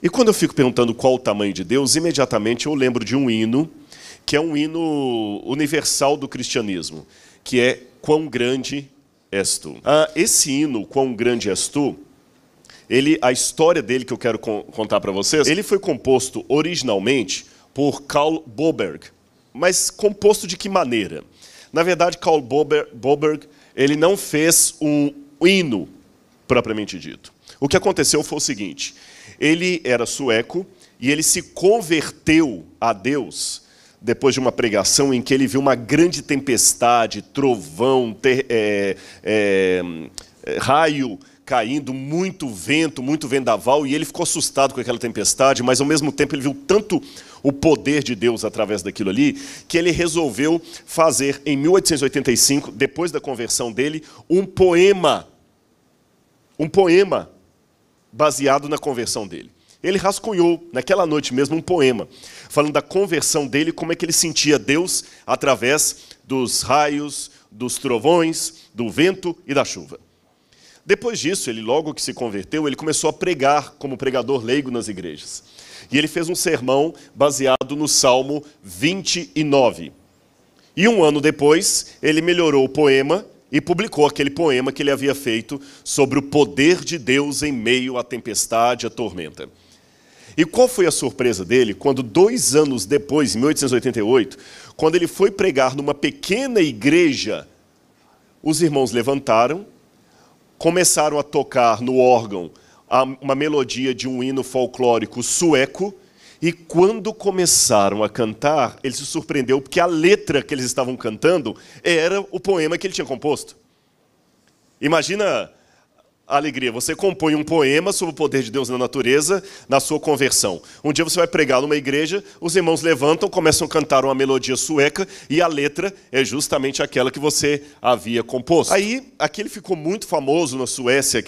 E quando eu fico perguntando qual o tamanho de Deus, imediatamente eu lembro de um hino, que é um hino universal do cristianismo, que é Quão Grande És Tu. Esse hino, Quão Grande És Tu, a história dele que eu quero contar para vocês, ele foi composto originalmente por Karl Boberg. Mas composto de que maneira? Na verdade, Karl Boberg, ele não fez um hino propriamente dito. O que aconteceu foi o seguinte: ele era sueco e ele se converteu a Deus depois de uma pregação em que ele viu uma grande tempestade, trovão, raio caindo, muito vendaval, e ele ficou assustado com aquela tempestade, mas ao mesmo tempo ele viu tanto o poder de Deus através daquilo ali, que ele resolveu fazer, em 1885, depois da conversão dele, um poema baseado na conversão dele. Ele rascunhou, naquela noite mesmo, um poema, falando da conversão dele, como é que ele sentia Deus através dos raios, dos trovões, do vento e da chuva. Depois disso, ele logo que se converteu, ele começou a pregar como pregador leigo nas igrejas. E ele fez um sermão baseado no Salmo 29. E um ano depois, ele melhorou o poema e publicou aquele poema que ele havia feito sobre o poder de Deus em meio à tempestade, à tormenta. E qual foi a surpresa dele quando 2 anos depois, em 1888, quando ele foi pregar numa pequena igreja, os irmãos levantaram, começaram a tocar no órgão uma melodia de um hino folclórico sueco, e quando começaram a cantar, ele se surpreendeu porque a letra que eles estavam cantando era o poema que ele tinha composto. Imagina a alegria, você compõe um poema sobre o poder de Deus na natureza, na sua conversão. Um dia você vai pregar numa igreja, os irmãos levantam, começam a cantar uma melodia sueca, e a letra é justamente aquela que você havia composto. Aí, aquele ficou muito famoso na Suécia,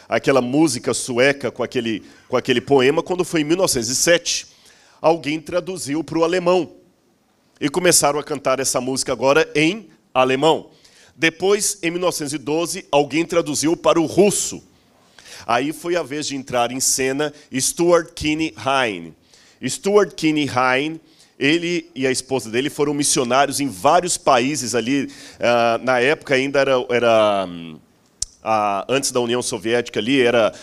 aquela música sueca com aquele poema, quando foi em 1907, alguém traduziu para o alemão. E começaram a cantar essa música agora em alemão. Depois, em 1912, alguém traduziu para o russo. Aí foi a vez de entrar em cena Stuart Kinney Hine. Stuart Kinney Hine, ele e a esposa dele foram missionários em vários países ali. Na época ainda era antes da União Soviética ali, era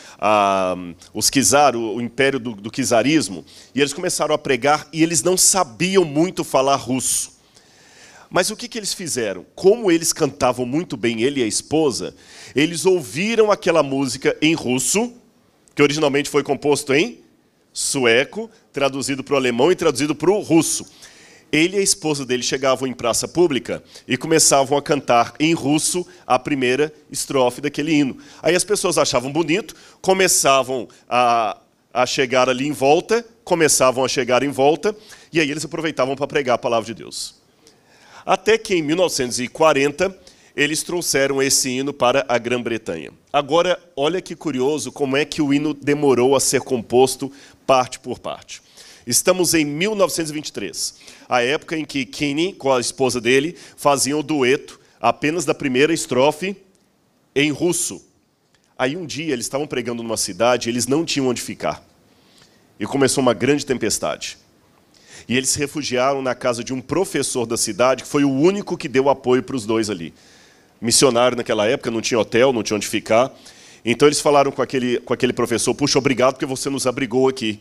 os czar, o império do czarismo. E eles começaram a pregar e eles não sabiam muito falar russo. Mas o que eles fizeram? Como eles cantavam muito bem, ele e a esposa, eles ouviram aquela música em russo, que originalmente foi composto em sueco, traduzido para o alemão e traduzido para o russo. Ele e a esposa dele chegavam em praça pública e começavam a cantar em russo a primeira estrofe daquele hino. Aí as pessoas achavam bonito, começavam a chegar ali em volta, e aí eles aproveitavam para pregar a palavra de Deus. Até que em 1940, eles trouxeram esse hino para a Grã-Bretanha. Agora, olha que curioso como é que o hino demorou a ser composto parte por parte. Estamos em 1923, a época em que Kinney, com a esposa dele, faziam o dueto apenas da primeira estrofe em russo. Aí um dia eles estavam pregando numa cidade, eles não tinham onde ficar. E começou uma grande tempestade. E eles se refugiaram na casa de um professor da cidade, que foi o único que deu apoio para os dois ali. Missionário naquela época, não tinha hotel, não tinha onde ficar. Então eles falaram com aquele professor: puxa, obrigado porque você nos abrigou aqui.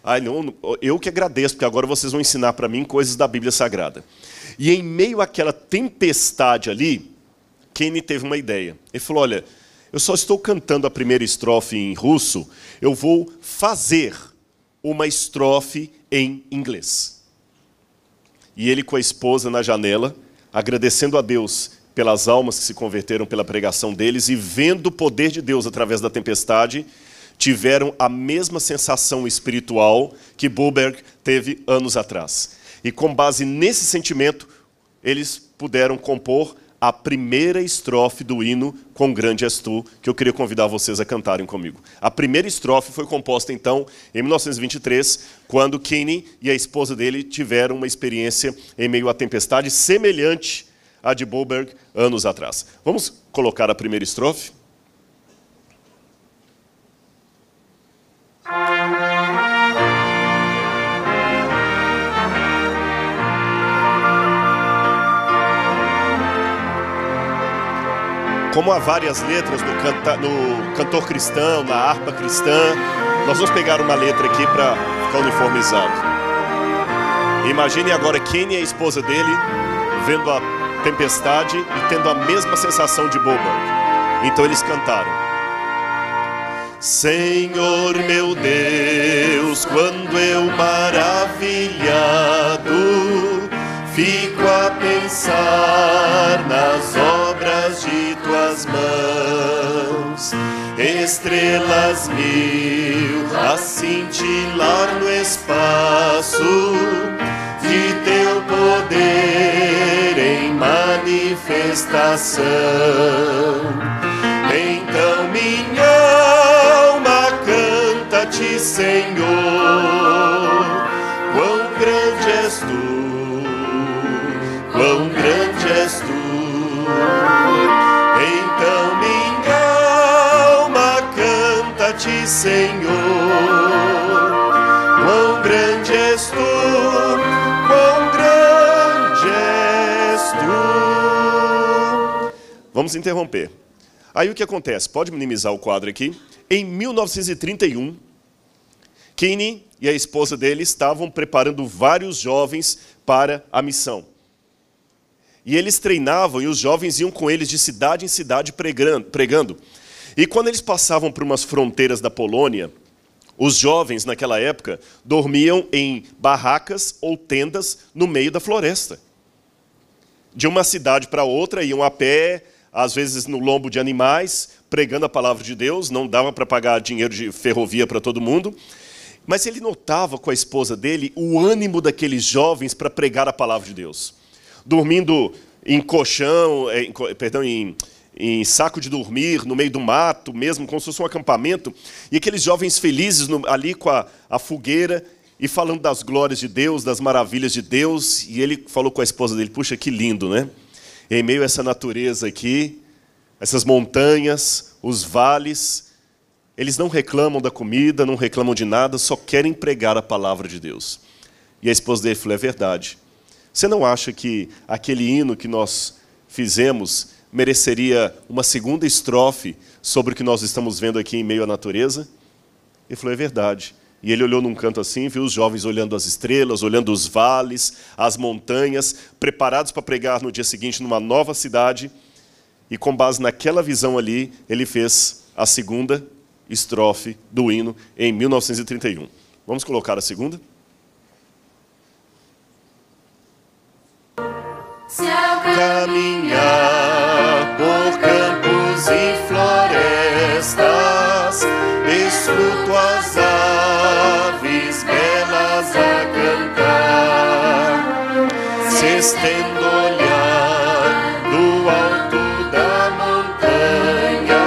Ai, não, eu que agradeço, porque agora vocês vão ensinar para mim coisas da Bíblia Sagrada. E em meio àquela tempestade ali, Kinney teve uma ideia. Ele falou: olha, eu só estou cantando a primeira estrofe em russo, eu vou fazer uma estrofe em inglês. E ele com a esposa na janela, agradecendo a Deus pelas almas que se converteram pela pregação deles e vendo o poder de Deus através da tempestade, tiveram a mesma sensação espiritual que Boberg teve anos atrás. E com base nesse sentimento, eles puderam compor a primeira estrofe do hino Quão Grande És Tu, que eu queria convidar vocês a cantarem comigo. A primeira estrofe foi composta, então, em 1923, quando Kinney e a esposa dele tiveram uma experiência em meio à tempestade semelhante à de Boberg anos atrás. Vamos colocar a primeira estrofe? Como há várias letras no cantor cristão, na harpa cristã, nós vamos pegar uma letra aqui para ficar uniformizado. Imagine agora Kenny e a esposa dele vendo a tempestade e tendo a mesma sensação de Boberg. Então eles cantaram: Senhor meu Deus, quando eu maravilhado fico a pensar nas obras de tuas mãos, estrelas mil a cintilar no espaço de teu poder em manifestação. Então minha alma canta-te, Senhor, quão grande és tu, quão grande és tu. Então minha alma canta-te, Senhor, quão grande és tu, quão grande és tu. Vamos interromper. Aí o que acontece? Pode minimizar o quadro aqui. Em 1931, Kenny e a esposa dele estavam preparando vários jovens para a missão. E eles treinavam e os jovens iam com eles de cidade em cidade pregando. E quando eles passavam por umas fronteiras da Polônia, os jovens naquela época dormiam em barracas ou tendas no meio da floresta. De uma cidade para outra, iam a pé, às vezes no lombo de animais, pregando a palavra de Deus. Não dava para pagar dinheiro de ferrovia para todo mundo. Mas ele notava com a esposa dele o ânimo daqueles jovens para pregar a palavra de Deus. Dormindo em colchão, em saco de dormir, no meio do mato mesmo, como se fosse um acampamento. E aqueles jovens felizes ali com a fogueira e falando das glórias de Deus, das maravilhas de Deus. E ele falou com a esposa dele: puxa, que lindo, né? Em meio a essa natureza aqui, essas montanhas, os vales, eles não reclamam da comida, não reclamam de nada, só querem pregar a palavra de Deus. E a esposa dele falou: é verdade. Você não acha que aquele hino que nós fizemos mereceria uma segunda estrofe sobre o que nós estamos vendo aqui em meio à natureza? Ele falou: é verdade. E ele olhou num canto assim, viu os jovens olhando as estrelas, olhando os vales, as montanhas, preparados para pregar no dia seguinte numa nova cidade. E com base naquela visão ali, ele fez a segunda estrofe do hino em 1931. Vamos colocar a segunda? Se ao Caminhar por campos e florestas, escuto as aves belas a cantar, se estendo o olhar do alto da montanha,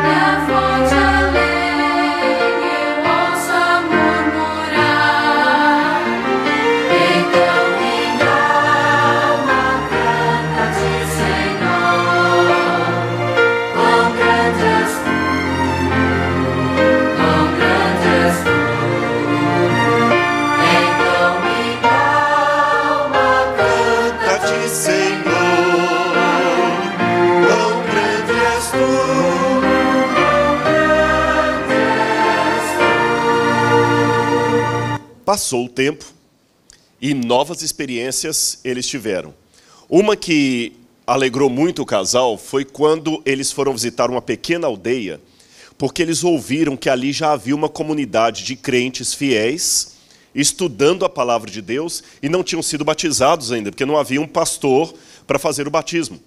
e a fonte alegre eu ouço a murmurar. Então minha alma canta-te, Senhor, quão grande és tu, quão grande és tu. Então minha alma canta-te, Senhor, quão grande és tu. Passou o tempo e novas experiências eles tiveram. Uma que alegrou muito o casal foi quando eles foram visitar uma pequena aldeia, porque eles ouviram que ali já havia uma comunidade de crentes fiéis, estudando a palavra de Deus, e não tinham sido batizados ainda, porque não havia um pastor para fazer o batismo.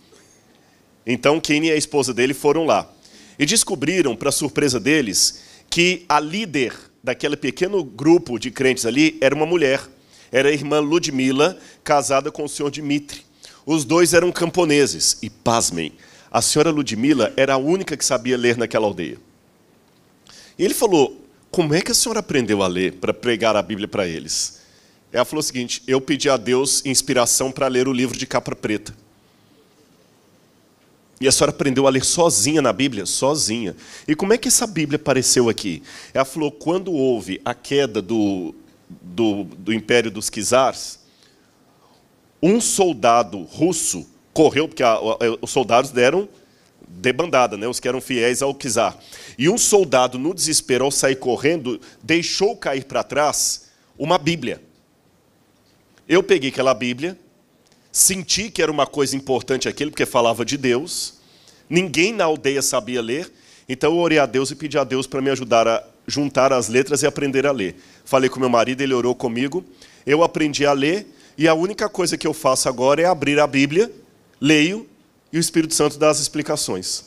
Então, Kenny e a esposa dele foram lá. E descobriram, para surpresa deles, que a líder daquele pequeno grupo de crentes ali era uma mulher. Era a irmã Ludmila, casada com o senhor Dmitri. Os dois eram camponeses. E, pasmem, a senhora Ludmila era a única que sabia ler naquela aldeia. E ele falou: como é que a senhora aprendeu a ler para pregar a Bíblia para eles? Ela falou o seguinte: eu pedi a Deus inspiração para ler o livro de capa preta. E a senhora aprendeu a ler sozinha na Bíblia? Sozinha. E como é que essa Bíblia apareceu aqui? Ela falou: quando houve a queda do Império dos Czars, um soldado russo correu, porque os soldados deram debandada, né? Os que eram fiéis ao czar. E um soldado, no desespero, ao sair correndo, deixou cair para trás uma Bíblia. Eu peguei aquela Bíblia, senti que era uma coisa importante aquilo, porque falava de Deus. Ninguém na aldeia sabia ler, então eu orei a Deus e pedi a Deus para me ajudar a juntar as letras e aprender a ler. Falei com meu marido, ele orou comigo, eu aprendi a ler, e a única coisa que eu faço agora é abrir a Bíblia, leio, e o Espírito Santo dá as explicações.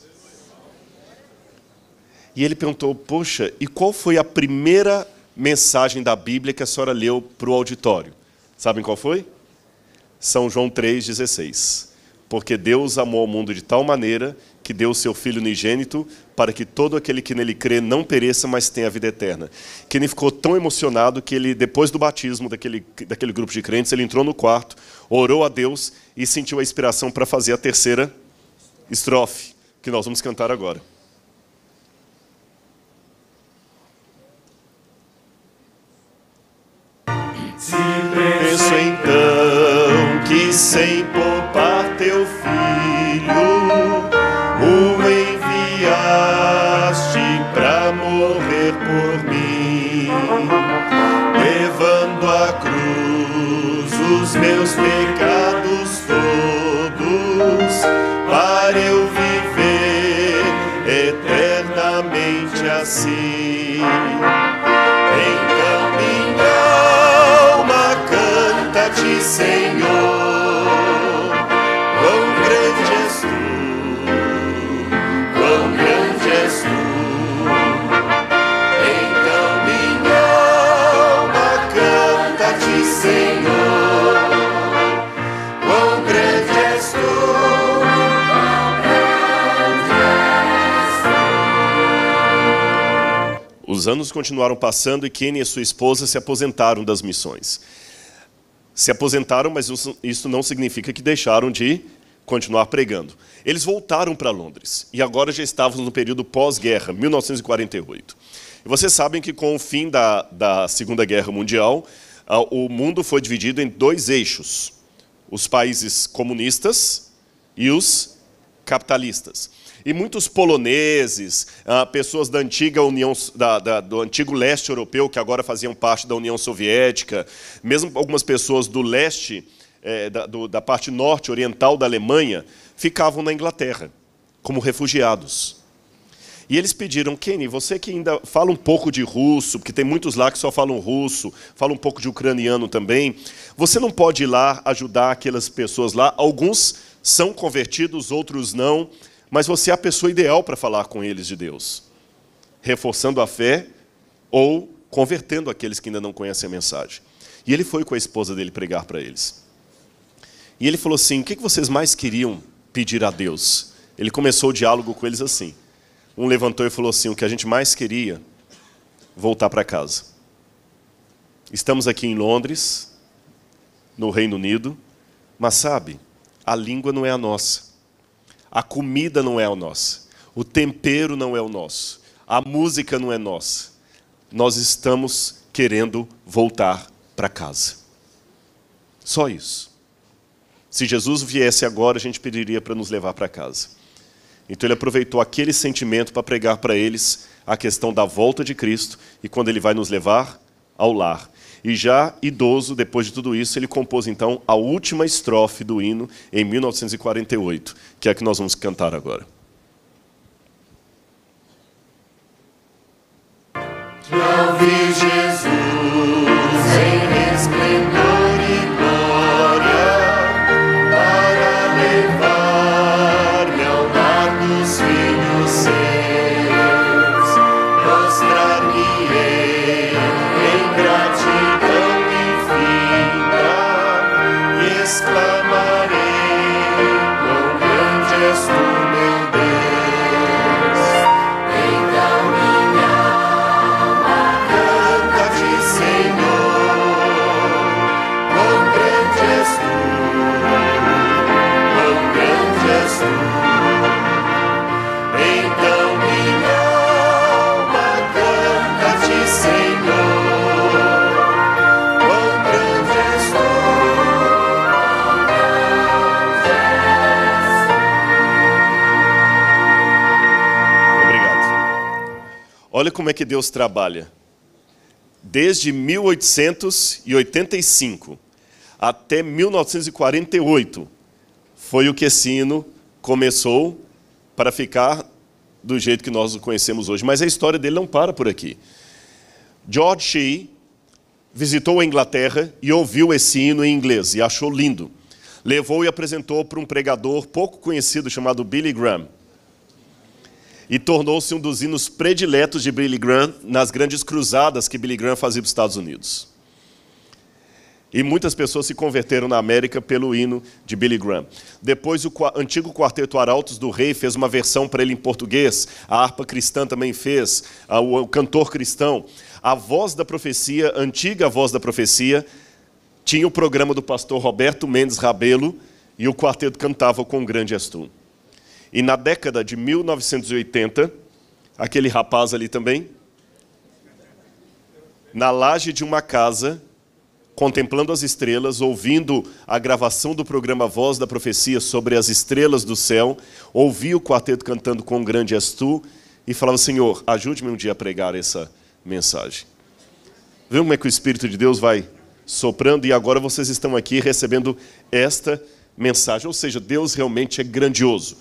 E ele perguntou, poxa, e qual foi a primeira mensagem da Bíblia que a senhora leu para o auditório? Sabem qual foi? São João 3,16. Porque Deus amou o mundo de tal maneira que deu o seu Filho unigênito para que todo aquele que nele crê não pereça, mas tenha a vida eterna. Que ele ficou tão emocionado que ele, depois do batismo daquele grupo de crentes, ele entrou no quarto, orou a Deus e sentiu a inspiração para fazer a terceira estrofe, que nós vamos cantar agora. Se Penso então que sem poupar teu filho, o enviaste para morrer por mim, levando à cruz os meus pecados todos, para eu viver eternamente assim. Então minha alma canta-te, Senhor, quão grande és tu, quão grande és tu. Então minha alma canta-te, Senhor, quão grande és tu, Os anos continuaram passando e Kenny e sua esposa se aposentaram das missões. Se aposentaram, mas isso não significa que deixaram de continuar pregando. Eles voltaram para Londres e agora já estávamos no período pós-guerra, 1948. E vocês sabem que com o fim da Segunda Guerra Mundial, o mundo foi dividido em dois eixos: os países comunistas e os capitalistas. E muitos poloneses, pessoas da antiga União, do antigo leste europeu, que agora faziam parte da União Soviética, mesmo algumas pessoas do leste, da parte norte oriental da Alemanha, ficavam na Inglaterra, como refugiados. E eles pediram, Kenny, você que ainda fala um pouco de russo, porque tem muitos lá que só falam russo, falam um pouco de ucraniano também, você não pode ir lá ajudar aquelas pessoas lá? Alguns são convertidos, outros não, mas você é a pessoa ideal para falar com eles de Deus, reforçando a fé ou convertendo aqueles que ainda não conhecem a mensagem. E ele foi com a esposa dele pregar para eles. E ele falou assim, o que vocês mais queriam pedir a Deus? Ele começou o diálogo com eles assim. Um levantou e falou assim, o que a gente mais queria, voltar para casa. Estamos aqui em Londres, no Reino Unido, mas sabe, a língua não é a nossa. A comida não é a nossa, o tempero não é o nosso, a música não é nossa. Nós estamos querendo voltar para casa. Só isso. Se Jesus viesse agora, a gente pediria para nos levar para casa. Então ele aproveitou aquele sentimento para pregar para eles a questão da volta de Cristo e quando ele vai nos levar ao lar. E já idoso, depois de tudo isso, ele compôs então a última estrofe do hino em 1948, que é a que nós vamos cantar agora. Que ao ver Jesus em resplendor e glória, para levar-me ao lar dos filhos seus, prostrar-me-ei em gratidão infinita e exclamarei, quão grande és tu, meu Deus. Então minha alma canta olha como é que Deus trabalha. Desde 1885 até 1948 foi o que esse hino começou para ficar do jeito que nós o conhecemos hoje. Mas a história dele não para por aqui. George Shea visitou a Inglaterra e ouviu esse hino em inglês e achou lindo. Levou e apresentou para um pregador pouco conhecido chamado Billy Graham. E tornou-se um dos hinos prediletos de Billy Graham nas grandes cruzadas que Billy Graham fazia para os Estados Unidos. E muitas pessoas se converteram na América pelo hino de Billy Graham. Depois o antigo quarteto Arautos do Rei fez uma versão para ele em português. A harpa cristã também fez, o cantor cristão. A Voz da Profecia, a antiga Voz da Profecia, tinha o programa do pastor Roberto Mendes Rabelo e o quarteto cantava com Grande És Tu. E na década de 1980, aquele rapaz ali também, na laje de uma casa, contemplando as estrelas, ouvindo a gravação do programa Voz da Profecia sobre as estrelas do céu, ouvia o quarteto cantando com Grande És Tu e falava: Senhor, ajude-me um dia a pregar essa mensagem. Viu como é que o Espírito de Deus vai soprando e agora vocês estão aqui recebendo esta mensagem. Ou seja, Deus realmente é grandioso.